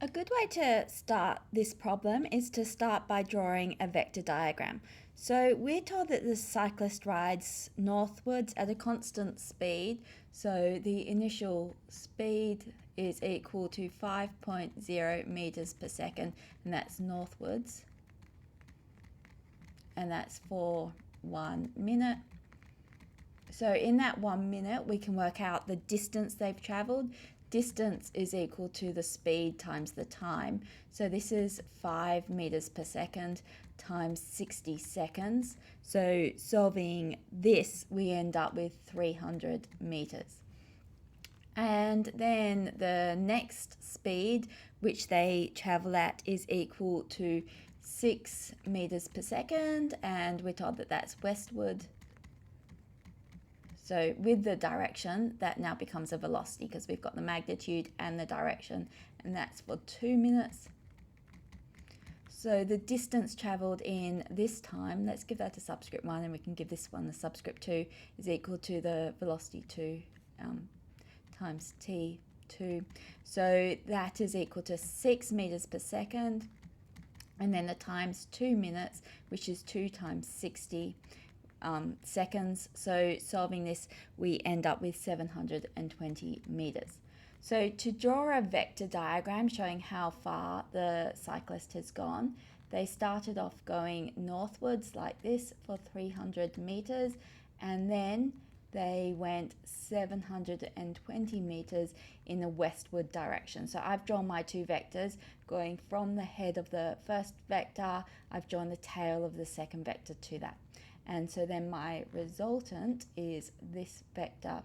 A good way to start this problem is to start by drawing a vector diagram. So we're told that the cyclist rides northwards at a constant speed. So the initial speed is equal to 5.0 meters per second, and that's northwards. And that's for 1 minute. So in that 1 minute, we can work out the distance they've traveled. Distance is equal to the speed times the time. So this is 5 meters per second times 60 seconds. So solving this, we end up with 300 meters. And then the next speed, which they travel at, is equal to 6 meters per second. And we're told that that's westward. So with the direction, that now becomes a velocity because we've got the magnitude and the direction, and that's for 2 minutes. So the distance travelled in this time, let's give that a subscript 1 and we can give this one the subscript 2, is equal to the velocity 2 times t2. So that is equal to 6 meters per second, and then the times 2 minutes, which is 2 times 60 seconds. So solving this, we end up with 720 meters. So to draw a vector diagram showing how far the cyclist has gone, they started off going northwards like this for 300 meters, and then they went 720 meters in the westward direction. So I've drawn my two vectors going from the head of the first vector. I've drawn the tail of the second vector to that. And so then my resultant is this vector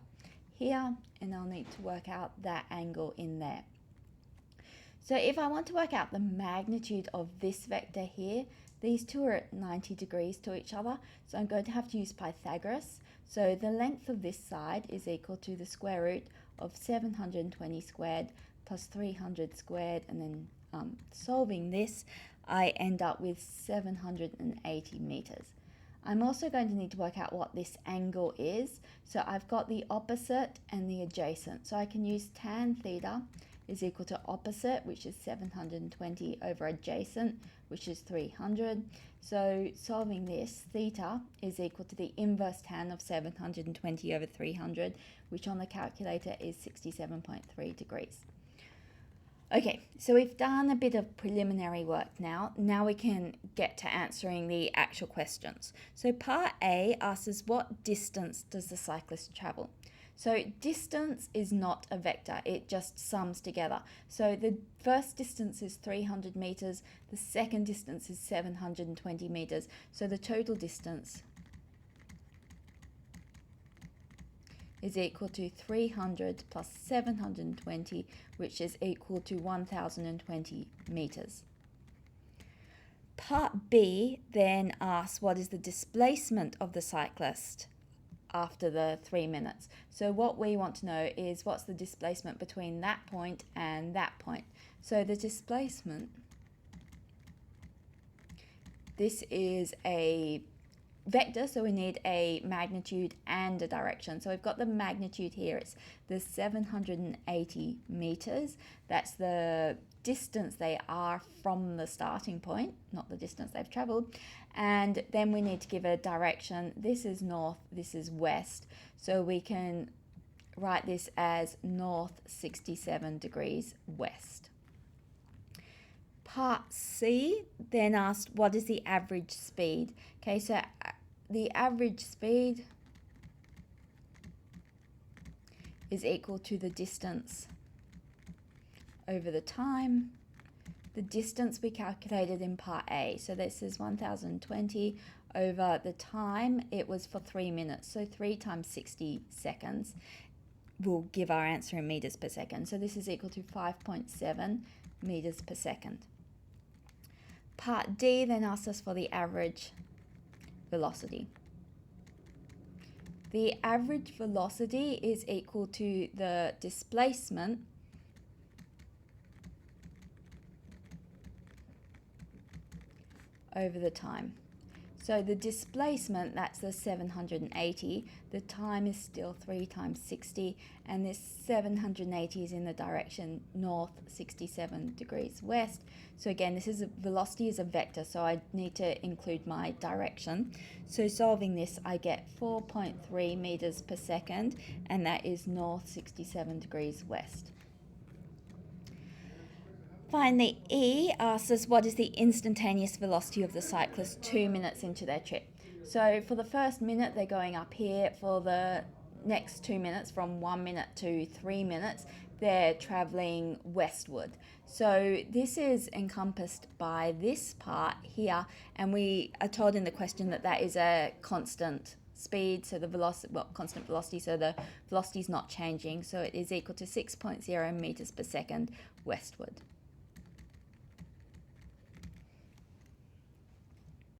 here, and I'll need to work out that angle in there. So if I want to work out the magnitude of this vector here, these two are at 90 degrees to each other, so I'm going to have to use Pythagoras. So the length of this side is equal to the square root of 720 squared plus 300 squared, and then solving this, I end up with 780 meters. I'm also going to need to work out what this angle is. So I've got the opposite and the adjacent. So I can use tan theta is equal to opposite, which is 720, over adjacent, which is 300. So solving this, theta is equal to the inverse tan of 720 over 300, which on the calculator is 67.3 degrees. Okay, so we've done a bit of preliminary work now. Now we can get to answering the actual questions. So part A asks us, what distance does the cyclist travel? So distance is not a vector, it just sums together. So the first distance is 300 meters, the second distance is 720 meters. So the total distance is equal to 300 plus 720, which is equal to 1020 meters. Part B then asks, what is the displacement of the cyclist after the 3 minutes? So what we want to know is what's the displacement between that point and that point. So the displacement, this is a vector, so we need a magnitude and a direction. So we've got the magnitude here, it's the 780 meters. That's the distance they are from the starting point, not the distance they've traveled. And then we need to give a direction. This is north, this is west. So we can write this as north 67 degrees west. Part C then asked, what is the average speed? Okay, so the average speed is equal to the distance over the time. The distance we calculated in part A. So this is 1020 over the time. It was for 3 minutes. So 3 times 60 seconds will give our answer in meters per second. So this is equal to 5.7 meters per second. Part D then asks us for the average velocity. The average velocity is equal to the displacement over the time. So the displacement, that's the 780. The time is still 3 times 60, and this 780 is in the direction north, 67 degrees west. So again, this is velocity is a vector, so I need to include my direction. So solving this, I get 4.3 meters per second, and that is north, 67 degrees west. Finally, E asks us what is the instantaneous velocity of the cyclist 2 minutes into their trip. So for the first minute, they're going up here. For the next 2 minutes, from 1 minute to 3 minutes, they're traveling westward. So this is encompassed by this part here, and we are told in the question that that is a constant speed, so the velocity, constant velocity, so the velocity is not changing, so it is equal to 6.0 meters per second westward.